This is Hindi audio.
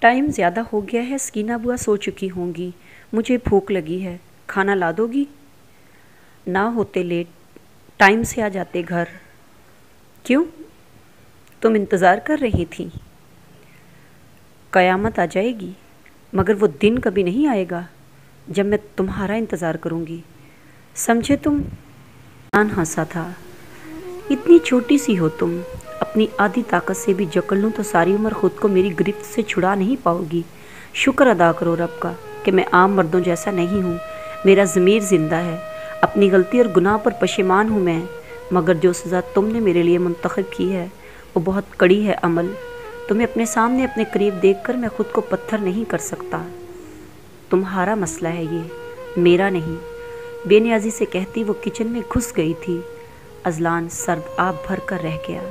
टाइम ज़्यादा हो गया है, सकीना बुआ सो चुकी होंगी। मुझे भूख लगी है, खाना ला दोगी? ना होते लेट, टाइम से आ जाते घर। क्यों, तुम इंतज़ार कर रही थी? क़यामत आ जाएगी, मगर वो दिन कभी नहीं आएगा जब मैं तुम्हारा इंतज़ार करूँगी, समझे तुम? जान हंसा था। इतनी छोटी सी हो तुम, अपनी आधी ताकत से भी जकड़ लूँ तो सारी उम्र खुद को मेरी गिरफ्त से छुड़ा नहीं पाओगी। शुक्र अदा करो रब का कि मैं आम मर्दों जैसा नहीं हूँ। मेरा ज़मीर ज़िंदा है, अपनी गलती और गुनाह पर पशेमान हूँ मैं, मगर जो सज़ा तुमने मेरे लिए मुंतखब की है वो बहुत कड़ी है अमल। तुम्हें अपने सामने अपने करीब देखकर मैं खुद को पत्थर नहीं कर सकता। तुम्हारा मसला है ये, मेरा नहीं। बेनियाजी से कहती वो किचन में घुस गई थी। अजलान सर्द आब भर कर रह गया।